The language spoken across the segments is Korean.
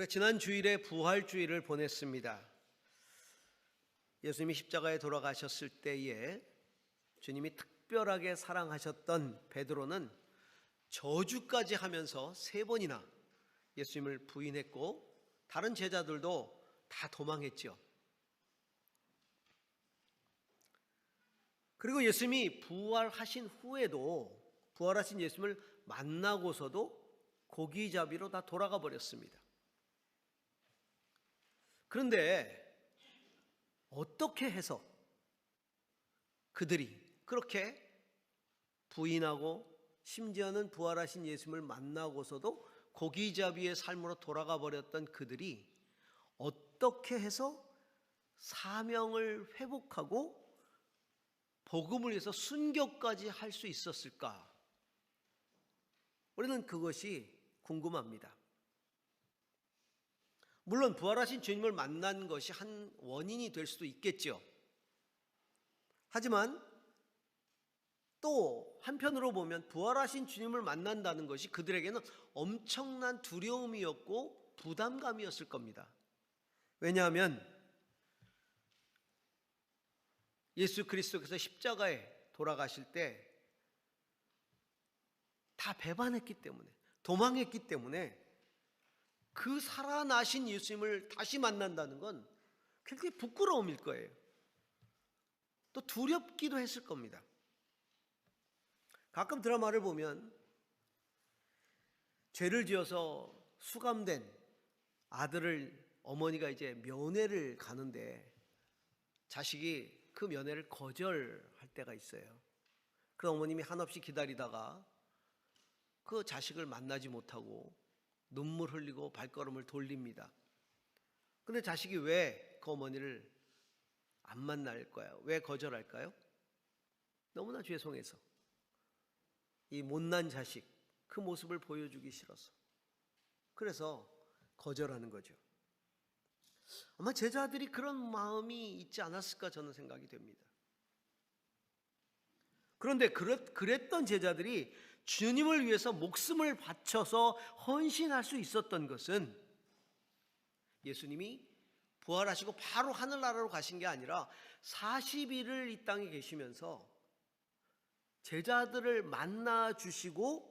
우리가 지난 주일에 부활주일을 보냈습니다. 예수님이 십자가에 돌아가셨을 때에 주님이 특별하게 사랑하셨던 베드로는 저주까지 하면서 3번이나 예수님을 부인했고 다른 제자들도 다 도망했죠. 그리고 예수님이 부활하신 후에도 부활하신 예수님을 만나고서도 고기잡이로 다 돌아가 버렸습니다. 그런데 어떻게 해서 그들이 그렇게 부인하고 심지어는 부활하신 예수님을 만나고서도 고기잡이의 삶으로 돌아가 버렸던 그들이 어떻게 해서 사명을 회복하고 복음을 위해서 순교까지 할 수 있었을까? 우리는 그것이 궁금합니다. 물론 부활하신 주님을 만난 것이 한 원인이 될 수도 있겠죠. 하지만 또 한편으로 보면 부활하신 주님을 만난다는 것이 그들에게는 엄청난 두려움이었고 부담감이었을 겁니다. 왜냐하면 예수 그리스도께서 십자가에 돌아가실 때 다 배반했기 때문에, 도망했기 때문에 그 살아나신 예수님을 다시 만난다는 건 굉장히 부끄러움일 거예요. 또 두렵기도 했을 겁니다. 가끔 드라마를 보면 죄를 지어서 수감된 아들을 어머니가 이제 면회를 가는데 자식이 그 면회를 거절할 때가 있어요. 그 어머님이 한없이 기다리다가 그 자식을 만나지 못하고 눈물 흘리고 발걸음을 돌립니다. 그런데 자식이 왜 그 어머니를 안 만날까요? 왜 거절할까요? 너무나 죄송해서, 이 못난 자식 그 모습을 보여주기 싫어서, 그래서 거절하는 거죠. 아마 제자들이 그런 마음이 있지 않았을까 저는 생각이 됩니다. 그런데 그랬던 제자들이 주님을 위해서 목숨을 바쳐서 헌신할 수 있었던 것은 예수님이 부활하시고 바로 하늘나라로 가신 게 아니라 40일을 이 땅에 계시면서 제자들을 만나 주시고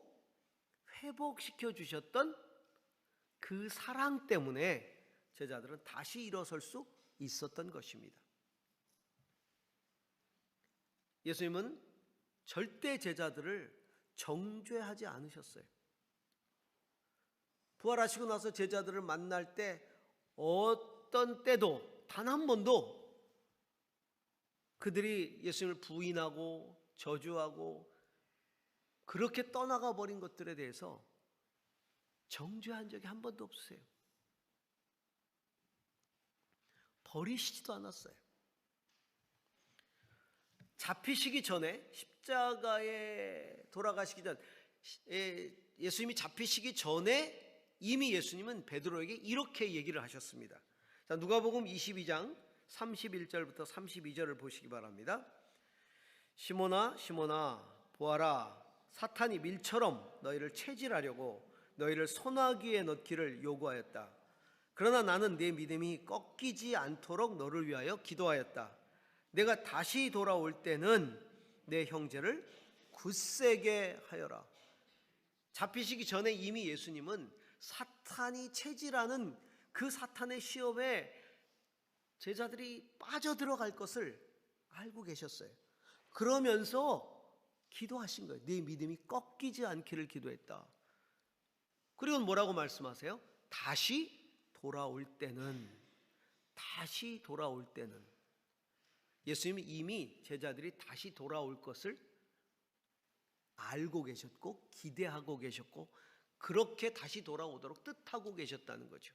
회복시켜 주셨던 그 사랑 때문에 제자들은 다시 일어설 수 있었던 것입니다. 예수님은 절대 제자들을 정죄하지 않으셨어요. 부활하시고 나서 제자들을 만날 때 어떤 때도 단 한 번도 그들이 예수님을 부인하고 저주하고 그렇게 떠나가 버린 것들에 대해서 정죄한 적이 한 번도 없으세요. 버리시지도 않았어요. 잡히시기 전에, 십자가에 돌아가시기 전, 예수님이 잡히시기 전에 이미 예수님은 베드로에게 이렇게 얘기를 하셨습니다. 자, 누가복음 22장 31절부터 32절을 보시기 바랍니다. 시몬아 시몬아 보아라, 사탄이 밀처럼 너희를 체질하려고 너희를 소나기에 넣기를 요구하였다. 그러나 나는 네 믿음이 꺾이지 않도록 너를 위하여 기도하였다. 내가 다시 돌아올 때는 내 형제를 굳세게 하여라. 잡히시기 전에 이미 예수님은 사탄이 체질하는 그 사탄의 시험에 제자들이 빠져들어갈 것을 알고 계셨어요. 그러면서 기도하신 거예요. 네 믿음이 꺾이지 않기를 기도했다. 그리고 뭐라고 말씀하세요? 다시 돌아올 때는, 다시 돌아올 때는. 예수님이 이미 제자들이 다시 돌아올 것을 알고 계셨고 기대하고 계셨고 그렇게 다시 돌아오도록 뜻하고 계셨다는 거죠.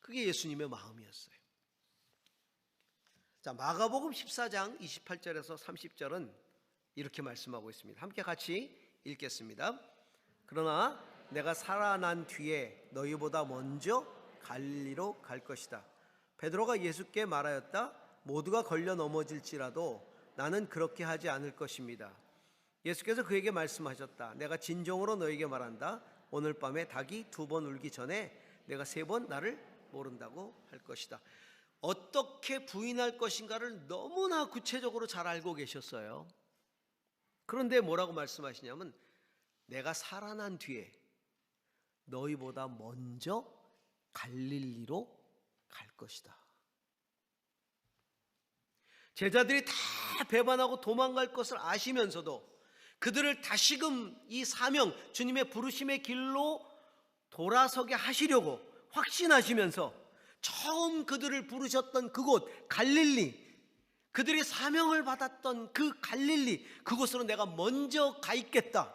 그게 예수님의 마음이었어요. 자, 마가복음 14장 28절에서 30절은 이렇게 말씀하고 있습니다. 함께 같이 읽겠습니다. 그러나 내가 살아난 뒤에 너희보다 먼저 갈릴리로 갈 것이다. 베드로가 예수께 말하였다. 모두가 걸려 넘어질지라도 나는 그렇게 하지 않을 것입니다. 예수께서 그에게 말씀하셨다. 내가 진정으로 너에게 말한다. 오늘 밤에 닭이 2번 울기 전에 내가 3번 나를 모른다고 할 것이다. 어떻게 부인할 것인가를 너무나 구체적으로 잘 알고 계셨어요. 그런데 뭐라고 말씀하시냐면 내가 살아난 뒤에 너희보다 먼저 갈릴리로 갈 것이다. 제자들이 다 배반하고 도망갈 것을 아시면서도 그들을 다시금 이 사명, 주님의 부르심의 길로 돌아서게 하시려고 확신하시면서 처음 그들을 부르셨던 그곳 갈릴리, 그들이 사명을 받았던 그 갈릴리, 그곳으로 내가 먼저 가 있겠다.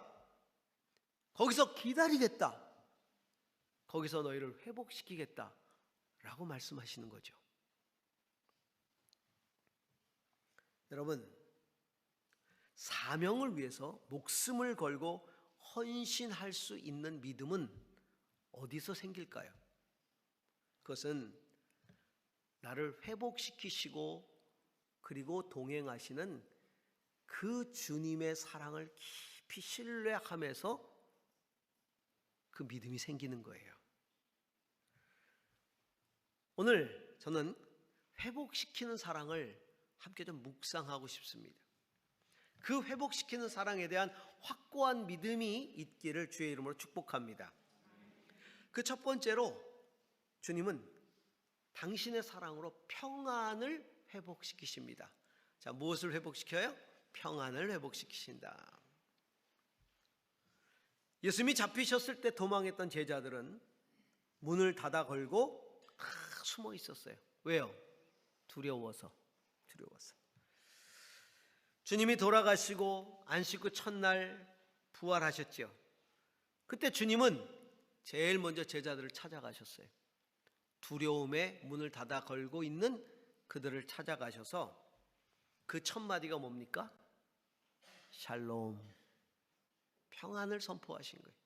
거기서 기다리겠다. 거기서 너희를 회복시키겠다 라고 말씀하시는 거죠. 여러분, 사명을 위해서 목숨을 걸고 헌신할 수 있는 믿음은 어디서 생길까요? 그것은 나를 회복시키시고 그리고 동행하시는 그 주님의 사랑을 깊이 신뢰하면서 그 믿음이 생기는 거예요. 오늘 저는 회복시키는 사랑을 함께 좀 묵상하고 싶습니다. 그 회복시키는 사랑에 대한 확고한 믿음이 있기를 주의 이름으로 축복합니다. 그 첫 번째로 주님은 당신의 사랑으로 평안을 회복시키십니다. 자, 무엇을 회복시켜요? 평안을 회복시키신다. 예수님이 잡히셨을 때 도망했던 제자들은 문을 닫아 걸고 다 숨어 있었어요. 왜요? 두려워서. 주님이 돌아가시고 안식구 첫날 부활하셨죠. 그때 주님은 제일 먼저 제자들을 찾아가셨어요. 두려움에 문을 닫아 걸고 있는 그들을 찾아가셔서 그 첫 마디가 뭡니까? 샬롬, 평안을 선포하신 거예요.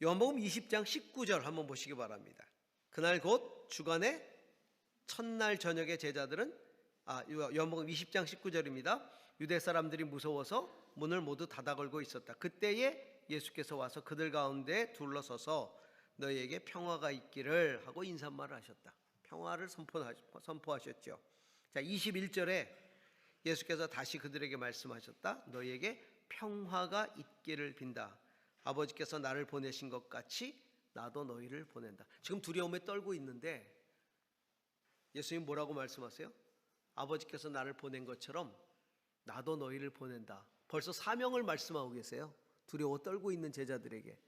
요한복음 20장 19절 한번 보시기 바랍니다. 그날 곧 주간의 첫날 저녁에 제자들은 요한복음 20장 19절입니다. 유대 사람들이 무서워서 문을 모두 닫아 걸고 있었다. 그때에 예수께서 와서 그들 가운데 둘러서서 너희에게 평화가 있기를 하고 인사말을 하셨다. 평화를 선포하셨죠. 자, 21절에 예수께서 다시 그들에게 말씀하셨다. 너희에게 평화가 있기를 빈다. 아버지께서 나를 보내신 것 같이 나도 너희를 보낸다. 지금 두려움에 떨고 있는데 예수님 뭐라고 말씀하세요? 아버지께서 나를 보낸 것처럼 나도 너희를 보낸다. 벌써 사명을 말씀하고 계세요. 두려워 떨고 있는 제자들에게.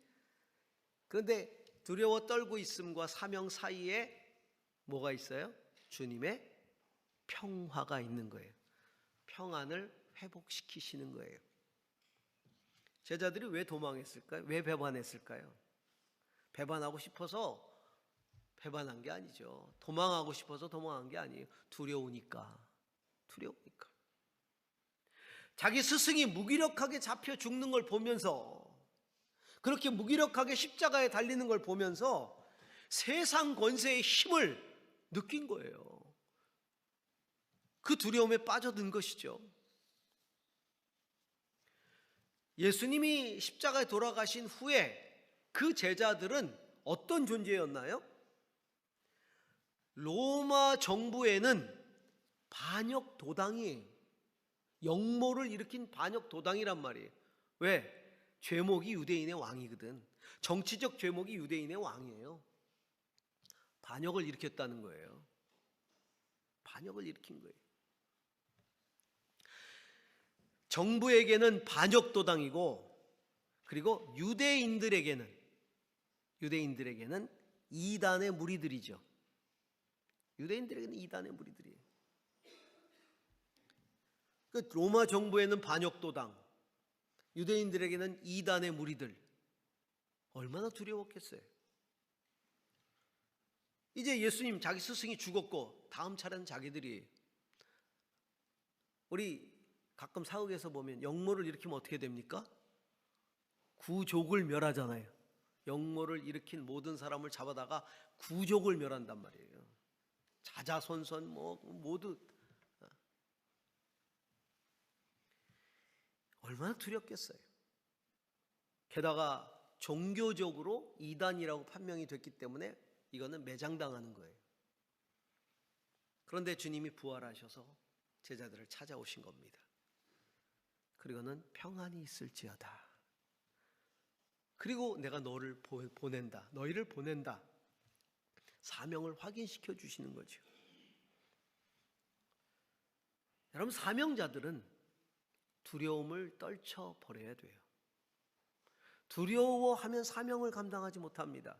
그런데 두려워 떨고 있음과 사명 사이에 뭐가 있어요? 주님의 평화가 있는 거예요. 평안을 회복시키시는 거예요. 제자들이 왜 도망했을까요? 왜 배반했을까요? 배반하고 싶어서 배반한 게 아니죠. 도망하고 싶어서 도망한 게 아니에요. 두려우니까. 자기 스승이 무기력하게 잡혀 죽는 걸 보면서, 그렇게 무기력하게 십자가에 달리는 걸 보면서 세상 권세의 힘을 느낀 거예요. 그 두려움에 빠져든 것이죠. 예수님이 십자가에 돌아가신 후에 그 제자들은 어떤 존재였나요? 로마 정부에는 반역 도당이에요. 역모를 일으킨 반역 도당이란 말이에요. 왜? 죄목이 유대인의 왕이거든. 정치적 죄목이 유대인의 왕이에요. 반역을 일으켰다는 거예요. 반역을 일으킨 거예요. 정부에게는 반역 도당이고, 그리고 유대인들에게는 이단의 무리들이죠. 유대인들에게는 이단의 무리들이에요. 그 로마 정부에는 반역 도당, 유대인들에게는 이단의 무리들. 얼마나 두려웠겠어요. 이제 예수님 자기 스승이 죽었고 다음 차례는 자기들이. 우리 가끔 사극에서 보면 역모를 일으키면 어떻게 됩니까? 구족을 멸하잖아요. 역모를 일으킨 모든 사람을 잡아다가 구족을 멸한단 말이에요. 자자손손 모두. 얼마나 두렵겠어요. 게다가 종교적으로 이단이라고 판명이 됐기 때문에 이거는 매장당하는 거예요. 그런데 주님이 부활하셔서 제자들을 찾아오신 겁니다. 그리고는 평안이 있을지어다. 그리고 내가 너희를 보낸다. 사명을 확인시켜 주시는 거죠. 여러분, 사명자들은 두려움을 떨쳐버려야 돼요. 두려워하면 사명을 감당하지 못합니다.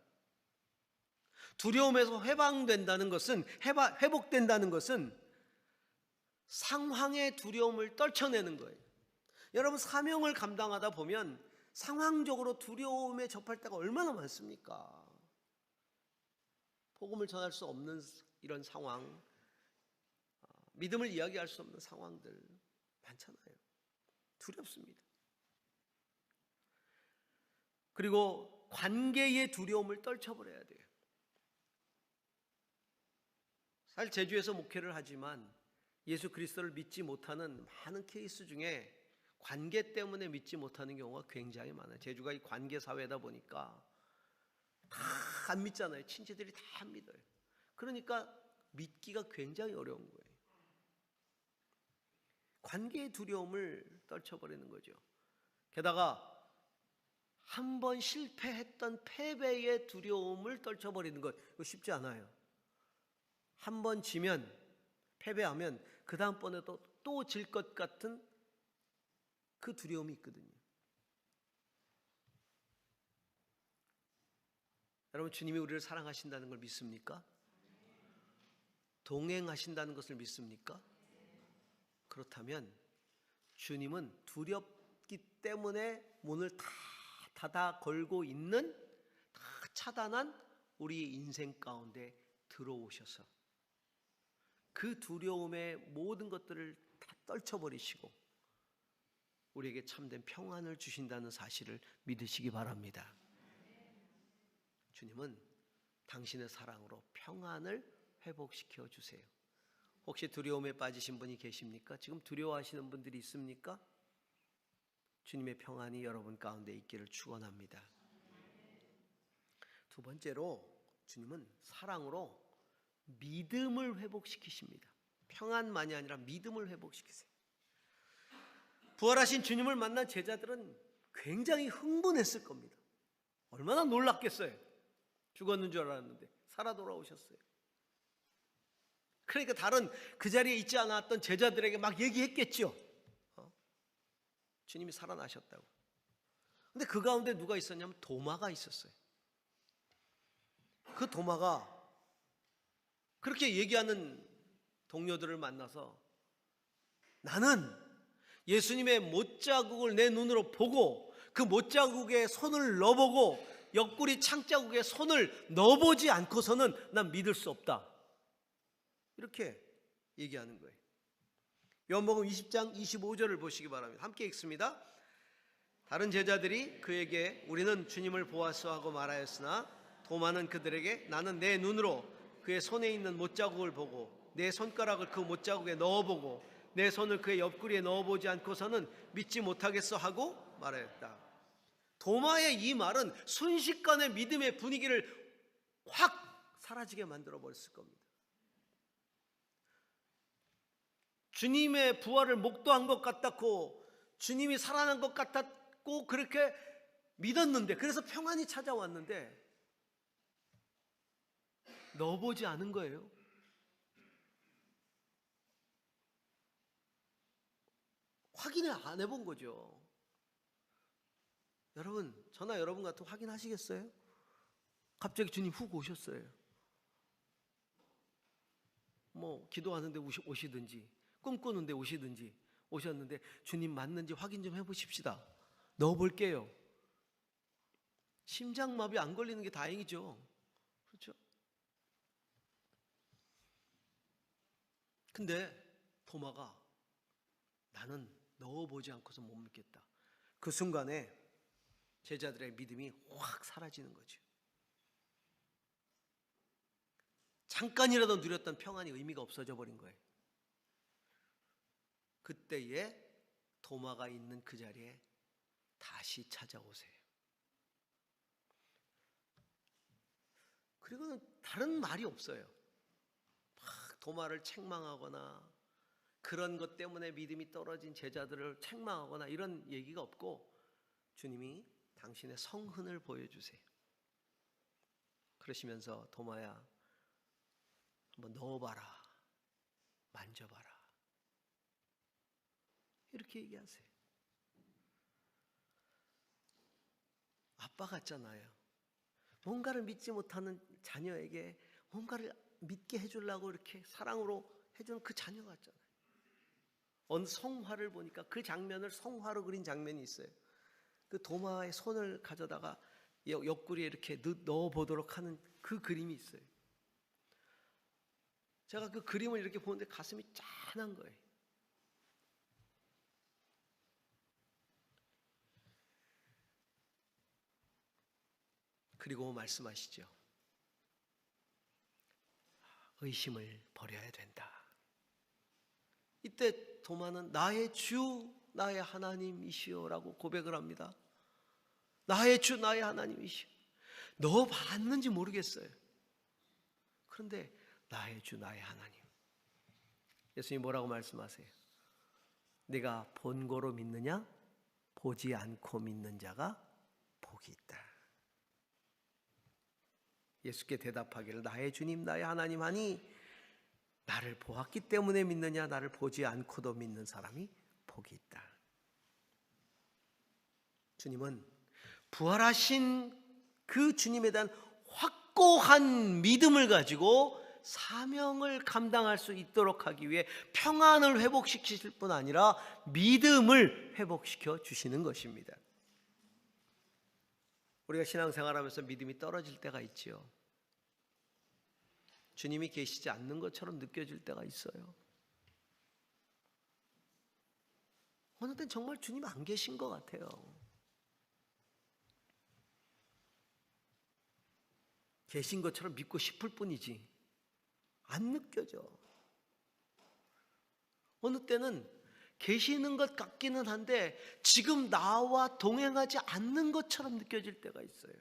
두려움에서 회복된다는 것은 상황의 두려움을 떨쳐내는 거예요. 여러분, 사명을 감당하다 보면 상황적으로 두려움에 접할 때가 얼마나 많습니까? 복음을 전할 수 없는 이런 상황, 믿음을 이야기할 수 없는 상황들 많잖아요. 두렵습니다. 그리고 관계의 두려움을 떨쳐버려야 돼요. 사실 제주에서 목회를 하지만 예수 그리스도를 믿지 못하는 많은 케이스 중에 관계 때문에 믿지 못하는 경우가 굉장히 많아요. 제주가 이 관계 사회다 보니까 다 안 믿잖아요. 친지들이 다 안 믿어요. 그러니까 믿기가 굉장히 어려운 거예요. 관계의 두려움을 떨쳐버리는 거죠. 게다가 한 번 실패했던 패배의 두려움을 떨쳐버리는 것, 이거 쉽지 않아요. 한 번 지면, 패배하면 그 다음번에도 또 질 것 같은 그 두려움이 있거든요. 여러분, 주님이 우리를 사랑하신다는 걸 믿습니까? 동행하신다는 것을 믿습니까? 그렇다면 주님은 두렵기 때문에 문을 다 닫아 걸고 있는, 다 차단한 우리의 인생 가운데 들어오셔서 그 두려움의 모든 것들을 다 떨쳐버리시고 우리에게 참된 평안을 주신다는 사실을 믿으시기 바랍니다. 주님은 당신의 사랑으로 평안을 회복시켜 주세요. 혹시 두려움에 빠지신 분이 계십니까? 지금 두려워하시는 분들이 있습니까? 주님의 평안이 여러분 가운데 있기를 축원합니다. 두 번째로 주님은 사랑으로 믿음을 회복시키십니다. 평안만이 아니라 믿음을 회복시키세요. 부활하신 주님을 만난 제자들은 굉장히 흥분했을 겁니다. 얼마나 놀랐겠어요. 죽었는 줄 알았는데 살아 돌아오셨어요. 그러니까 다른 그 자리에 있지 않았던 제자들에게 막 얘기했겠죠. 주님이 살아나셨다고. 근데 그 가운데 누가 있었냐면 도마가 있었어요. 그 도마가 그렇게 얘기하는 동료들을 만나서 나는 예수님의 못자국을 내 눈으로 보고 그 못자국에 손을 넣어보고 옆구리 창자국에 손을 넣어보지 않고서는 난 믿을 수 없다. 이렇게 얘기하는 거예요. 요한복음 20장 25절을 보시기 바랍니다. 함께 읽습니다. 다른 제자들이 그에게 우리는 주님을 보았소 하고 말하였으나 도마는 그들에게 나는 내 눈으로 그의 손에 있는 못자국을 보고 내 손가락을 그 못자국에 넣어보고 내 손을 그의 옆구리에 넣어보지 않고서는 믿지 못하겠어 하고 말하였다. 도마의 이 말은 순식간에 믿음의 분위기를 확 사라지게 만들어 버렸을 겁니다. 주님의 부활을 목도한 것 같았고 주님이 살아난 것 같았고 그렇게 믿었는데, 그래서 평안이 찾아왔는데 넣어보지 않은 거예요. 확인을 안 해본 거죠. 여러분, 저나 여러분 같은 확인하시겠어요? 갑자기 주님 훅 오셨어요. 뭐 기도하는데 오시든지 꿈꾸는데 오시든지 오셨는데 주님 맞는지 확인 좀 해보십시다. 넣어볼게요. 심장마비 안 걸리는 게 다행이죠. 그렇죠? 근데 도마가 나는 넣어보지 않고서 못 믿겠다. 그 순간에 제자들의 믿음이 확 사라지는 거죠. 잠깐이라도 누렸던 평안이 의미가 없어져 버린 거예요. 그때에 도마가 있는 그 자리에 다시 찾아오세요. 그리고는 다른 말이 없어요. 막 도마를 책망하거나 그런 것 때문에 믿음이 떨어진 제자들을 책망하거나 이런 얘기가 없고, 주님이 당신의 성흔을 보여주세요. 그러시면서 도마야, 한번 넣어봐라, 만져봐라, 이렇게 얘기하세요. 아빠 같잖아요. 뭔가를 믿지 못하는 자녀에게 뭔가를 믿게 해주려고 이렇게 사랑으로 해주는 그 자녀 같잖아요. 어느 성화를 보니까 그 장면을 성화로 그린 장면이 있어요. 그 도마의 손을 가져다가 옆구리에 이렇게 넣어보도록 하는 그 그림이 있어요. 제가 그 그림을 이렇게 보는데 가슴이 짠한 거예요. 그리고 말씀하시죠. 의심을 버려야 된다. 이때 도마는 나의 주, 나의 하나님이시오라고 고백을 합니다. 나의 주, 나의 하나님이시오. 넣어봤는지 모르겠어요. 그런데 나의 주, 나의 하나님. 예수님 뭐라고 말씀하세요? 네가 본고로 믿느냐? 보지 않고 믿는 자가 복이 있다. 예수께 대답하기를 나의 주님, 나의 하나님 하니 나를 보았기 때문에 믿느냐? 나를 보지 않고도 믿는 사람이 복이 있다. 주님은 부활하신 그 주님에 대한 확고한 믿음을 가지고 사명을 감당할 수 있도록 하기 위해 평안을 회복시키실 뿐 아니라 믿음을 회복시켜 주시는 것입니다. 우리가 신앙생활하면서 믿음이 떨어질 때가 있지요. 주님이 계시지 않는 것처럼 느껴질 때가 있어요. 어느 때는 정말 주님 안 계신 것 같아요. 계신 것처럼 믿고 싶을 뿐이지 안 느껴져. 어느 때는 계시는 것 같기는 한데 지금 나와 동행하지 않는 것처럼 느껴질 때가 있어요.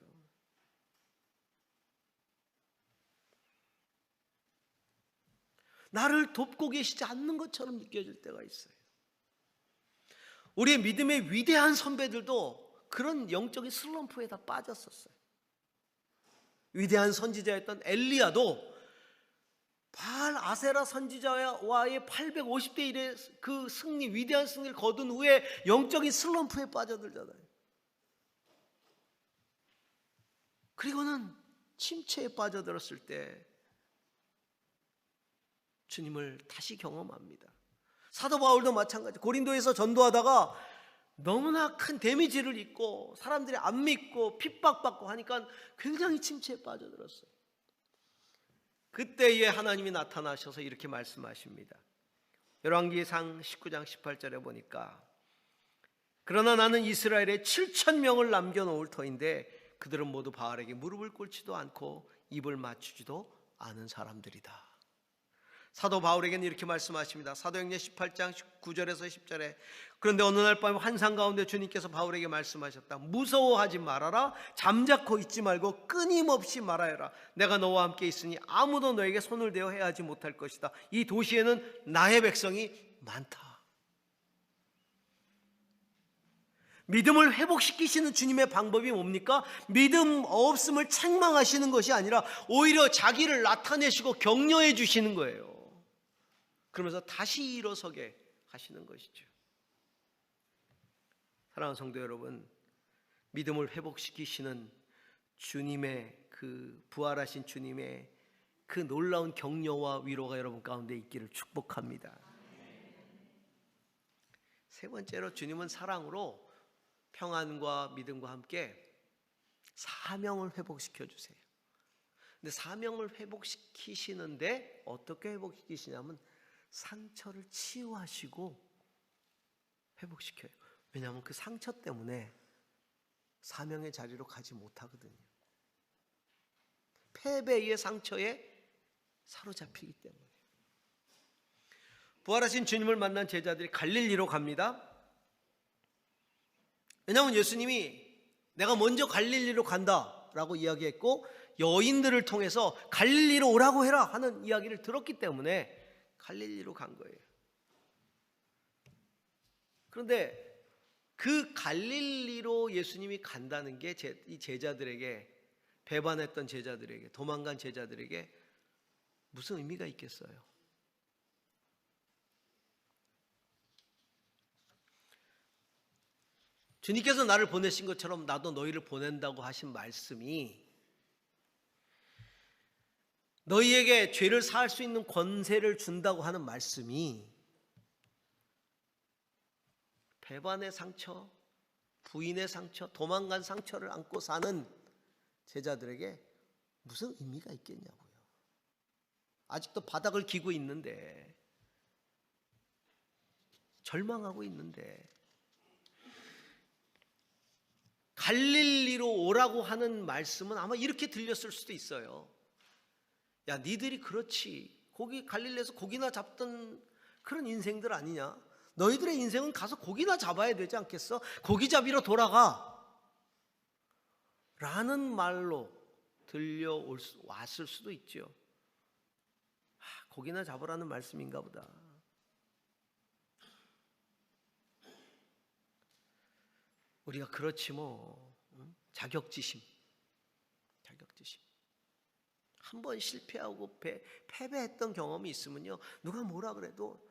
나를 돕고 계시지 않는 것처럼 느껴질 때가 있어요. 우리의 믿음의 위대한 선배들도 그런 영적인 슬럼프에 다 빠졌었어요. 위대한 선지자였던 엘리야도 바알 아세라 선지자와의 850대 1의 그 승리, 위대한 승리를 거둔 후에 영적인 슬럼프에 빠져들잖아요. 그리고는 침체에 빠져들었을 때 주님을 다시 경험합니다. 사도 바울도 마찬가지. 고린도에서 전도하다가 너무나 큰 데미지를 입고 사람들이 안 믿고 핍박받고 하니까 굉장히 침체에 빠져들었어요. 그때에 하나님이 나타나셔서 이렇게 말씀하십니다. 열왕기상 19장 18절에 보니까 그러나 나는 이스라엘에 7,000명을 남겨놓을 터인데 그들은 모두 바알에게 무릎을 꿇지도 않고 입을 맞추지도 않은 사람들이다. 사도 바울에게는 이렇게 말씀하십니다. 사도행전 18장 9절에서 10절에 그런데 어느 날 밤 환상 가운데 주님께서 바울에게 말씀하셨다. 무서워하지 말아라. 잠자코 있지 말고 끊임없이 말하여라. 내가 너와 함께 있으니 아무도 너에게 손을 대어 해하지 못할 것이다. 이 도시에는 나의 백성이 많다. 믿음을 회복시키시는 주님의 방법이 뭡니까? 믿음 없음을 책망하시는 것이 아니라 오히려 자기를 나타내시고 격려해 주시는 거예요. 그러면서 다시 일어서게 하시는 것이죠. 사랑하는 성도 여러분, 믿음을 회복시키시는 주님의 그 부활하신 주님의 그 놀라운 격려와 위로가 여러분 가운데 있기를 축복합니다. 세 번째로 주님은 사랑으로 평안과 믿음과 함께 사명을 회복시켜 주세요. 근데 사명을 회복시키시는데 어떻게 회복시키시냐면 상처를 치유하시고 회복시켜요. 왜냐하면 그 상처 때문에 사명의 자리로 가지 못하거든요. 패배의 상처에 사로잡히기 때문에. 부활하신 주님을 만난 제자들이 갈릴리로 갑니다. 왜냐하면 예수님이 내가 먼저 갈릴리로 간다라고 이야기했고 여인들을 통해서 갈릴리로 오라고 해라 하는 이야기를 들었기 때문에 갈릴리로 간 거예요. 그런데 그 갈릴리로 예수님이 간다는 게 이 제자들에게, 배반했던 제자들에게, 도망간 제자들에게 무슨 의미가 있겠어요? 주님께서 나를 보내신 것처럼 나도 너희를 보낸다고 하신 말씀이 너희에게 죄를 사할 수 있는 권세를 준다고 하는 말씀이 배반의 상처, 부인의 상처, 도망간 상처를 안고 사는 제자들에게 무슨 의미가 있겠냐고요. 아직도 바닥을 기고 있는데, 절망하고 있는데, 갈릴리로 오라고 하는 말씀은 아마 이렇게 들렸을 수도 있어요. 야, 니들이 그렇지, 거기 갈릴리에서 고기나 잡던 그런 인생들 아니냐? 너희들의 인생은 가서 고기나 잡아야 되지 않겠어? 고기 잡이러 돌아가 라는 말로 들려왔을 수도 있죠. 고기나 잡으라는 말씀인가 보다. 우리가 그렇지 뭐. 자격지심. 한 번 실패하고 패배했던 경험이 있으면요, 누가 뭐라 그래도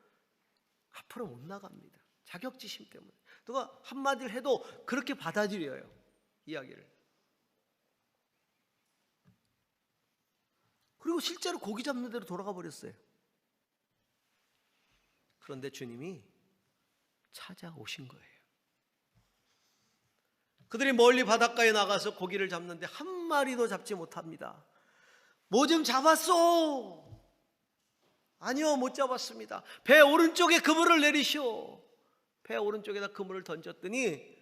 앞으로 못 나갑니다. 자격지심 때문에. 누가 한마디를 해도 그렇게 받아들여요, 이야기를. 그리고 실제로 고기 잡는 대로 돌아가 버렸어요. 그런데 주님이 찾아오신 거예요. 그들이 멀리 바닷가에 나가서 고기를 잡는데 한 마리도 잡지 못합니다. 뭐 좀 잡았어? 아니요, 못 잡았습니다. 배 오른쪽에 그물을 내리시오. 배 오른쪽에다 그물을 던졌더니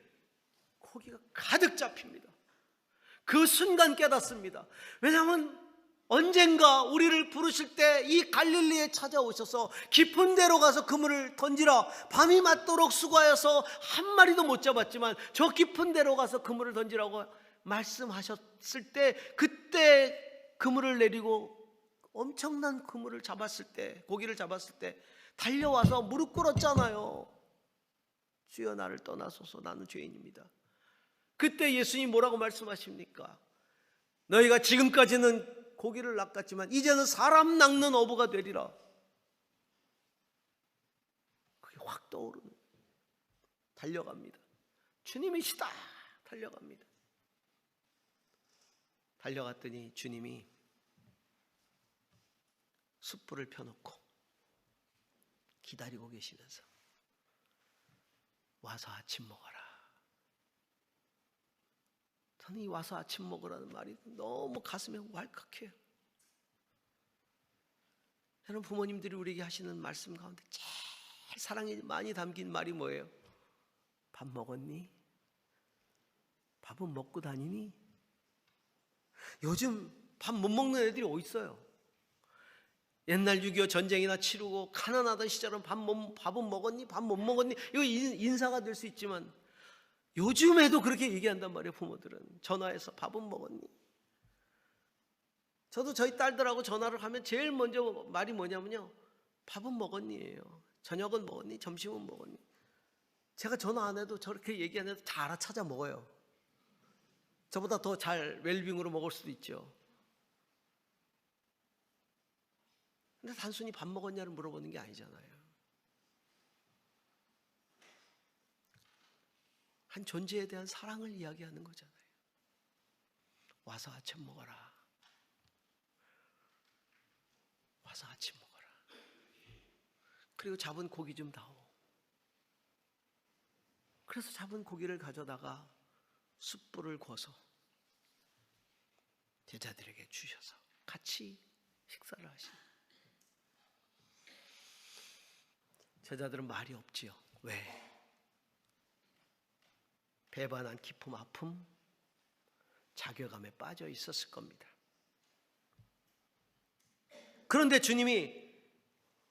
고기가 가득 잡힙니다. 그 순간 깨닫습니다. 왜냐하면 언젠가 우리를 부르실 때 이 갈릴리에 찾아오셔서 깊은 데로 가서 그물을 던지라, 밤이 맞도록 수고하여서 한 마리도 못 잡았지만 저 깊은 데로 가서 그물을 던지라고 말씀하셨을 때, 그때 그물을 내리고 엄청난 그물을 잡았을 때, 고기를 잡았을 때 달려와서 무릎 꿇었잖아요. 주여 나를 떠나소서, 나는 죄인입니다. 그때 예수님이 뭐라고 말씀하십니까? 너희가 지금까지는 고기를 낚았지만 이제는 사람 낚는 어부가 되리라. 그게 확 떠오르는, 달려갑니다. 주님이시다. 달려갑니다. 달려갔더니 주님이 숯불을 펴놓고 기다리고 계시면서 와서 아침 먹어라. 저는 이 와서 아침 먹으라는 말이 너무 가슴에 왈칵해요. 저는 부모님들이 우리에게 하시는 말씀 가운데 제일 사랑이 많이 담긴 말이 뭐예요? 밥 먹었니? 밥은 먹고 다니니? 요즘 밥 못 먹는 애들이 어디 있어요? 옛날 6.25 전쟁이나 치르고 가난하던 시절은 밥은 먹었니? 밥 못 먹었니? 이거 인사가 될 수 있지만 요즘에도 그렇게 얘기한단 말이에요. 부모들은 전화해서 밥은 먹었니? 저도 저희 딸들하고 전화를 하면 제일 먼저 말이 뭐냐면요, 밥은 먹었니예요. 저녁은 먹었니? 점심은 먹었니? 제가 전화 안 해도 저렇게 얘기 안 해도 다 알아찾아 먹어요. 저보다 더 잘 웰빙으로 먹을 수도 있죠. 근데 단순히 밥 먹었냐를 물어보는 게 아니잖아요. 한 존재에 대한 사랑을 이야기하는 거잖아요. 와서 아침 먹어라. 와서 아침 먹어라. 그리고 잡은 고기 좀 다오. 그래서 잡은 고기를 가져다가 숯불을 구워서 제자들에게 주셔서 같이 식사를 하시는. 제자들은 말이 없지요. 왜? 배반한 기품, 아픔, 자괴감에 빠져 있었을 겁니다. 그런데 주님이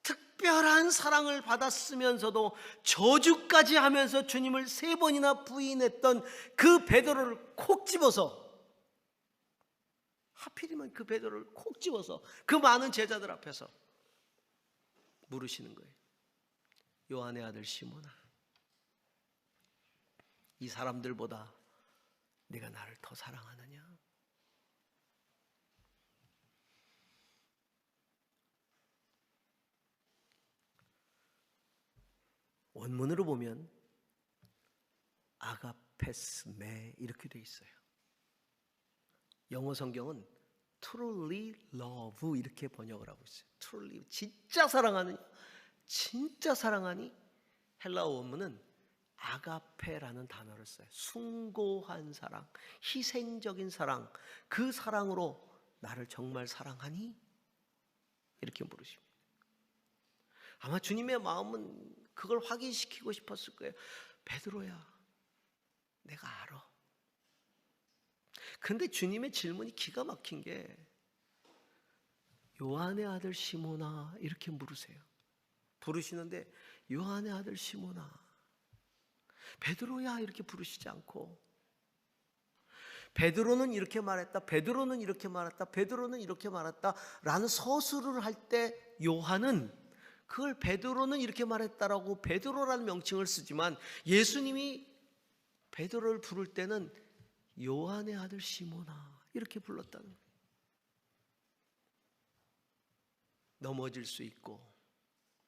특별한 사랑을 받았으면서도 저주까지 하면서 주님을 3번이나 부인했던 그 베드로를 콕 집어서 하필이면 그 베드로를 콕 집어서 그 많은 제자들 앞에서 물으시는 거예요. 요한의 아들 시몬아, 이 사람들보다 네가 나를 더 사랑하느냐? 원문으로 보면 아가페스메 이렇게 돼 있어요. 영어 성경은 truly love 이렇게 번역을 하고 있어요. truly, 진짜 사랑하느냐? 진짜 사랑하니? 헬라어 원문은 아가페라는 단어를 써요. 숭고한 사랑, 희생적인 사랑, 그 사랑으로 나를 정말 사랑하니? 이렇게 물으십니다. 아마 주님의 마음은 그걸 확인시키고 싶었을 거예요. 베드로야, 내가 알아. 그런데 주님의 질문이 기가 막힌 게 요한의 아들 시몬아 이렇게 물으세요. 부르시는데 요한의 아들 시몬아, 베드로야 이렇게 부르시지 않고 베드로는 이렇게 말했다, 베드로는 이렇게 말했다, 베드로는 이렇게 말했다 라는 서술을 할 때 요한은 그걸 베드로는 이렇게 말했다라고 베드로라는 명칭을 쓰지만 예수님이 베드로를 부를 때는 요한의 아들 시몬아 이렇게 불렀다는 거예요. 넘어질 수 있고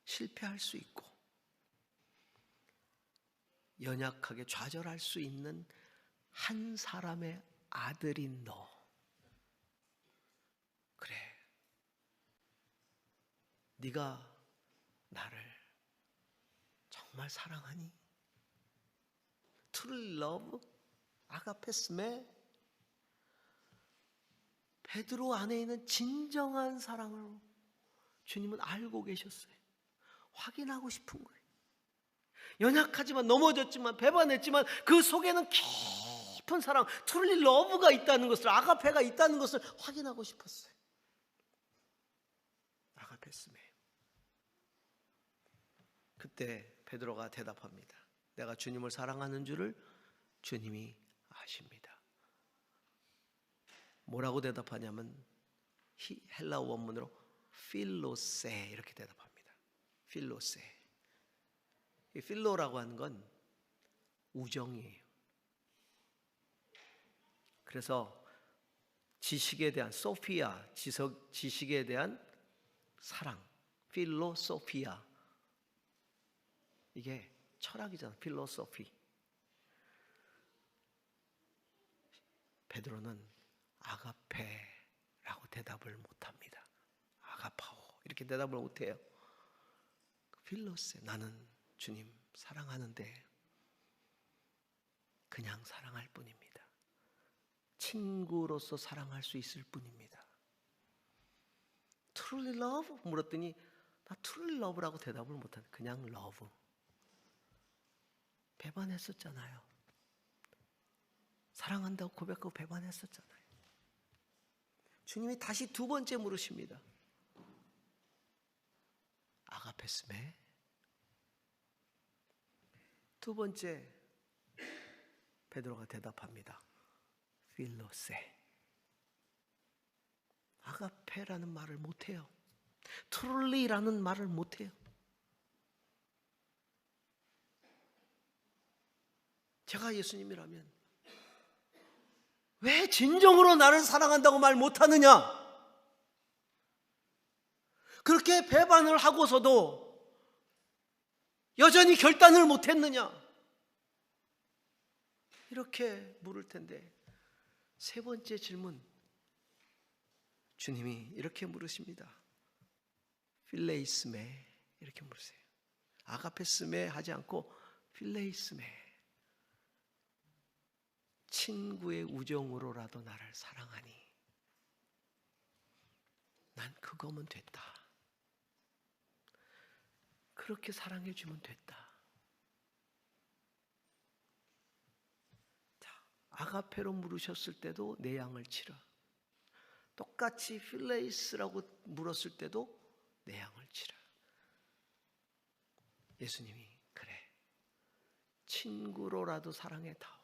실패할 수 있고 연약하게 좌절할 수 있는 한 사람의 아들인 너, 그래, 네가 나를 정말 사랑하니? Truly love? 아가페스메? 베드로 안에 있는 진정한 사랑을 주님은 알고 계셨어요. 확인하고 싶은 거예요. 연약하지만 넘어졌지만 배반했지만 그 속에는 깊은 사랑, truly love가 있다는 것을, 아가페가 있다는 것을 확인하고 싶었어요. 아가페스메. 그때 베드로가 대답합니다. 내가 주님을 사랑하는 줄을 주님이 아십니다. 뭐라고 대답하냐면 헬라어 원문으로 필로세 이렇게 대답합니다. 필로세. 이 필로라고 하는 건 우정이에요. 그래서 지식에 대한 소피아, 지식에 대한 사랑, 필로소피아. 이게 철학이잖아. 필로소피. 베드로는 아가페라고 대답을 못합니다. 아가파오 이렇게 대답을 못해요. 필로세, 나는 주님 사랑하는데 그냥 사랑할 뿐입니다. 친구로서 사랑할 수 있을 뿐입니다. Truly love? 물었더니 나 truly love라고 대답을 못하네. 그냥 love. 배반했었잖아요. 사랑한다고 고백하고 배반했었잖아요. 주님이 다시 두 번째 물으십니다. 아가페스메? 두 번째 베드로가 대답합니다. 필로세. 아가페라는 말을 못해요. 트룰리라는 말을 못해요. 제가 예수님이라면 왜 진정으로 나를 사랑한다고 말 못하느냐? 그렇게 배반을 하고서도 여전히 결단을 못했느냐? 이렇게 물을 텐데 세 번째 질문 주님이 이렇게 물으십니다. 필레이스메 이렇게 물으세요. 아가페스메 하지 않고 필레이스메. 친구의 우정으로라도 나를 사랑하니 난 그거면 됐다. 그렇게 사랑해 주면 됐다. 자, 아가페로 물으셨을 때도 내 양을 치라. 똑같이 필레이스라고 물었을 때도 내 양을 치라. 예수님이 그래, 친구로라도 사랑해 다오.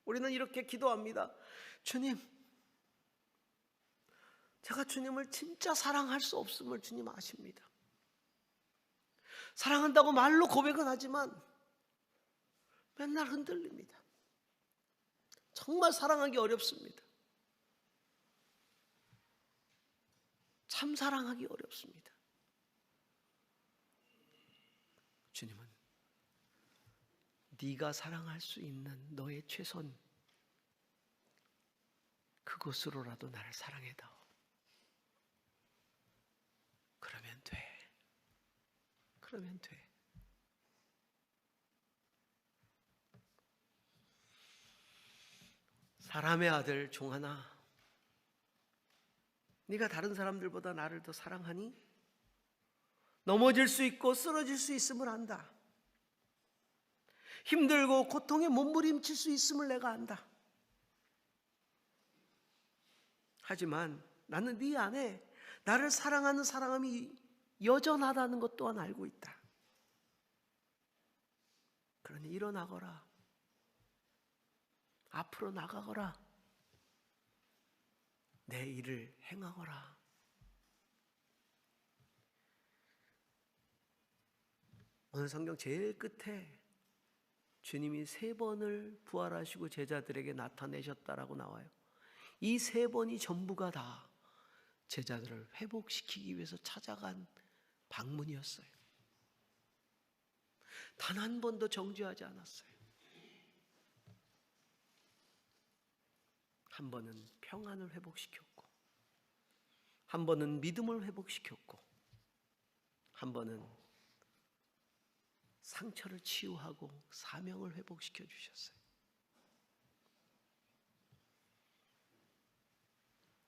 우리는 이렇게 기도합니다. 주님, 제가 주님을 진짜 사랑할 수 없음을 주님 아십니다. 사랑한다고 말로 고백은 하지만 맨날 흔들립니다. 정말 사랑하기 어렵습니다. 참 사랑하기 어렵습니다. 주님은 네가 사랑할 수 있는 너의 최선, 그것으로라도 나를 사랑해다오. 그러면 돼. 그러면 돼. 사람의 아들 종하나, 네가 다른 사람들보다 나를 더 사랑하니? 넘어질 수 있고 쓰러질 수 있음을 안다. 힘들고 고통에 몸부림칠 수 있음을 내가 안다. 하지만 나는 네 안에 나를 사랑하는 사랑함이 여전하다는 것 또한 알고 있다. 그러니 일어나거라. 앞으로 나가거라. 내 일을 행하거라. 오늘 성경 제일 끝에 주님이 3번을 부활하시고 제자들에게 나타내셨다라고 나와요. 이 3번이 전부가 다 제자들을 회복시키기 위해서 찾아간 방문이었어요. 단 한 번도 정죄하지 않았어요. 한 번은 평안을 회복시켰고, 한 번은 믿음을 회복시켰고, 한 번은 상처를 치유하고 사명을 회복시켜 주셨어요.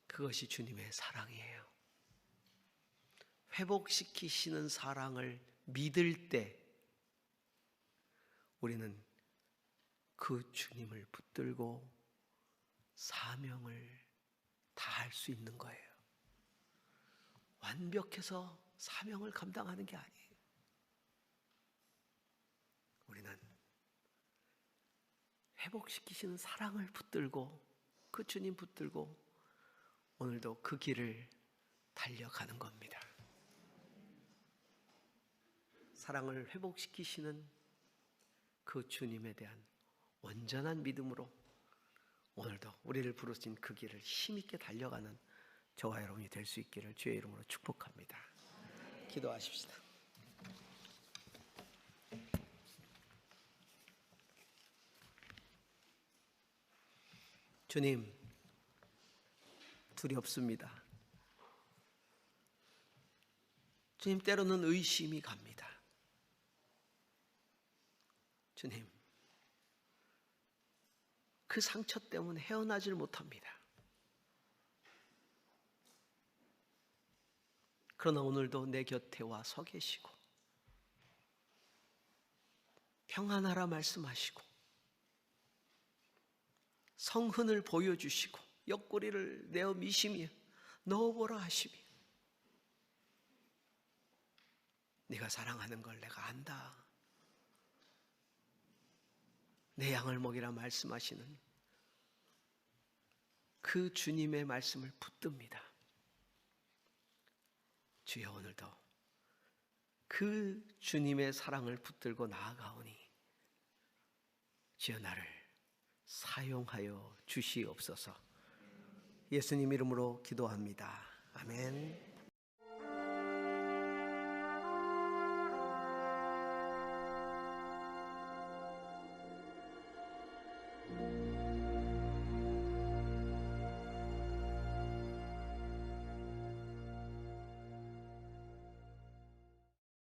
그것이 주님의 사랑이에요. 회복시키시는 사랑을 믿을 때 우리는 그 주님을 붙들고 사명을 다할 수 있는 거예요. 완벽해서 사명을 감당하는 게 아니에요. 우리는 회복시키시는 사랑을 붙들고, 그 주님 붙들고 오늘도 그 길을 달려가는 겁니다. 사랑을 회복시키시는 그 주님에 대한 온전한 믿음으로 오늘도 우리를 부르신 그 길을 힘있게 달려가는 저와 여러분이 될 수 있기를 주의 이름으로 축복합니다. 기도하십시다. 주님, 두렵습니다. 주님, 때로는 의심이 갑니다. 주님, 그 상처 때문에 헤어나질 못합니다. 그러나 오늘도 내 곁에 와 서 계시고 평안하라 말씀하시고 성흔을 보여주시고 옆구리를 내어 미시며 넣어보라 하시며 네가 사랑하는 걸 내가 안다. 내 양을 먹이라 말씀하시는 그 주님의 말씀을 붙듭니다. 주여, 오늘도 그 주님의 사랑을 붙들고 나아가오니 주여, 나를 사용하여 주시옵소서. 예수님 이름으로 기도합니다. 아멘.